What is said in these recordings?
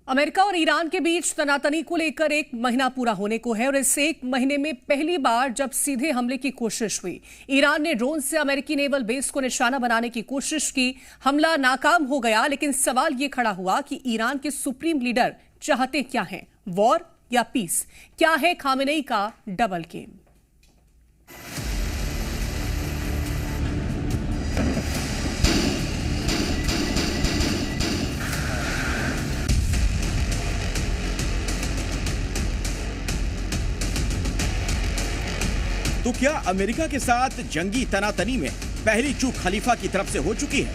America और Iran के बीच तनातनी को लेकर 1 महीना पूरा होने को है और इस 1 महीने में पहली बार जब सीधे हमले की कोशिश हुई। ईरान ने ड्रोन से अमेरिकी नेवल बेस को निशाना बनाने की कोशिश की। हमला नाकाम हो गया, लेकिन सवाल ये खड़ा हुआ कि ईरान के सुप्रीम लीडर चाहते क्या हैं, वॉर या पीस? क्या है खामेनेई का डबल गेम? तो क्या अमेरिका के साथ जंगी तनातनी में पहली चूक खलीफा की तरफ से हो चुकी है?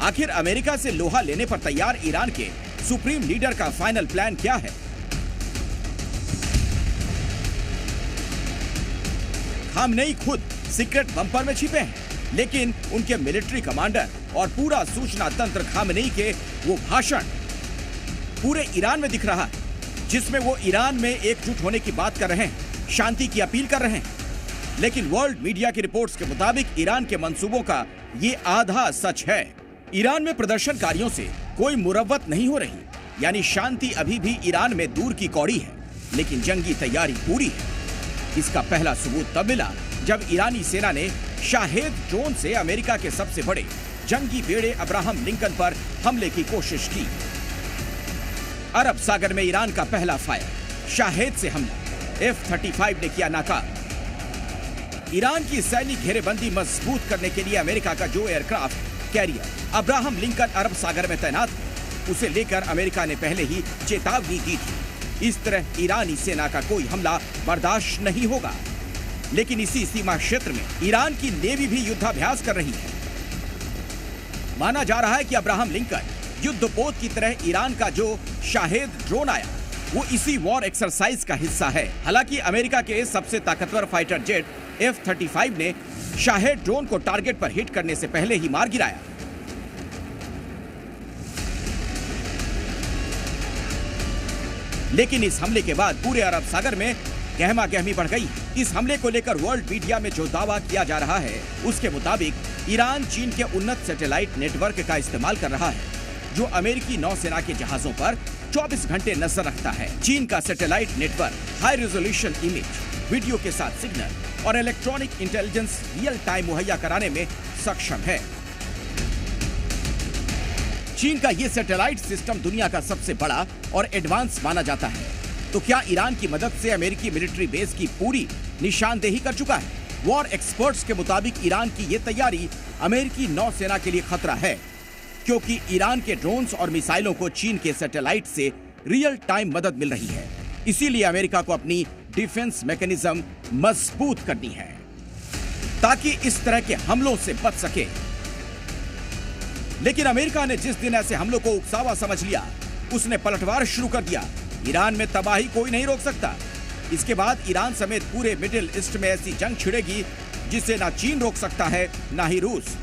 आखिर अमेरिका से लोहा लेने पर तैयार ईरान के सुप्रीम लीडर का फाइनल प्लान क्या है? खामनेई खुद सीक्रेट बंपर में छिपे हैं, लेकिन उनके मिलिट्री कमांडर और पूरा सूचना तंत्र खामनेई के वो भाषण पूरे ईरान में दिख रहा है, जिसमें वो ईरान में एकजुट होने की बात कर रहे हैं, शांति की अपील कर रहे हैं। लेकिन वर्ल्ड मीडिया की रिपोर्ट्स के मुताबिक ईरान के मंसूबों का ये आधा सच है। ईरान में प्रदर्शनकारियों से कोई मुरव्वत नहीं हो रही, यानी शांति अभी भी ईरान में दूर की कौड़ी है, लेकिन जंगी तैयारी पूरी है। इसका पहला सबूत तब मिला जब ईरानी सेना ने शाहेद ड्रोन से अमेरिका के सबसे बड़े जंगी बेड़े अब्राहम लिंकन पर हमले की कोशिश की। अरब सागर में ईरान का पहला फायर, शाहेद से हमला, F-35 ने किया नाकाम। ईरान की सैनिक घेरेबंदी मजबूत करने के लिए अमेरिका का जो एयरक्राफ्ट कैरियर अब्राहम लिंकन अरब सागर में तैनात है, उसे लेकर अमेरिका ने पहले ही चेतावनी दी थी। इस तरह ईरानी सेना का कोई हमला बर्दाश्त नहीं होगा। लेकिन इसी सीमा क्षेत्र में ईरान की नेवी भी युद्धाभ्यास कर रही है। माना जा रहा है कि अब्राहम लिंकन युद्धपोत की तरह ईरान का जो शाहेद ड्रोन आया, वो इसी वॉर एक्सरसाइज का हिस्सा है। हालांकि अमेरिका के सबसे ताकतवर फाइटर जेट F-35 ने शाहेद ड्रोन को टारगेट पर हिट करने से पहले ही मार गिराया। लेकिन इस हमले के बाद पूरे अरब सागर में गहमा गहमी बढ़ गई। इस हमले को लेकर वर्ल्ड मीडिया में जो दावा किया जा रहा है, उसके मुताबिक ईरान चीन के उन्नत सैटेलाइट नेटवर्क का इस्तेमाल कर रहा है, जो अमेरिकी नौसेना के जहाजों पर 24 घंटे नजर रखता है। चीन का satellite network high resolution image, video के साथ सिग्नल और इलेक्ट्रॉनिक इंटेलिजेंस रियल टाइम मुहैया कराने में सक्षम है। चीन का यह सैटेलाइट सिस्टम दुनिया का सबसे बड़ा और एडवांस माना जाता है। तो क्या ईरान की मदद से अमेरिकी मिलिट्री बेस की पूरी निशानदेही कर चुका है? वॉर एक्सपर्ट्स के मुताबिक ईरान की यह तैयारी अमेरिकी नौसेना के लिए खतरा है, क्योंकि ईरान के ड्रोन्स और मिसाइलों को चीन के सैटेलाइट से रियल टाइम मदद मिल रही है। इसीलिए अमेरिका को अपनी डिफेंस मैकेनिज्म मजबूत करनी है, ताकि इस तरह के हमलों से बच सके। लेकिन अमेरिका ने जिस दिन ऐसे हमलों को उकसावा समझ लिया, उसने पलटवार शुरू कर दिया। ईरान में तबाही कोई नहीं रोक सकता। इसके बाद ईरान समेत पूरे मिडिल ईस्ट में ऐसी जंग छिड़ेगी जिसे ना चीन रोक सकता है, ना ही रूस,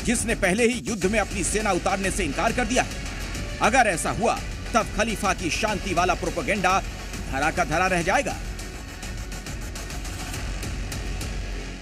जिसने पहले ही युद्ध में अपनी सेना उतारने से इनकार कर दिया है। अगर ऐसा हुआ, तब खलीफा की शांति वाला प्रोपेगेंडा धरा का धरा रह जाएगा।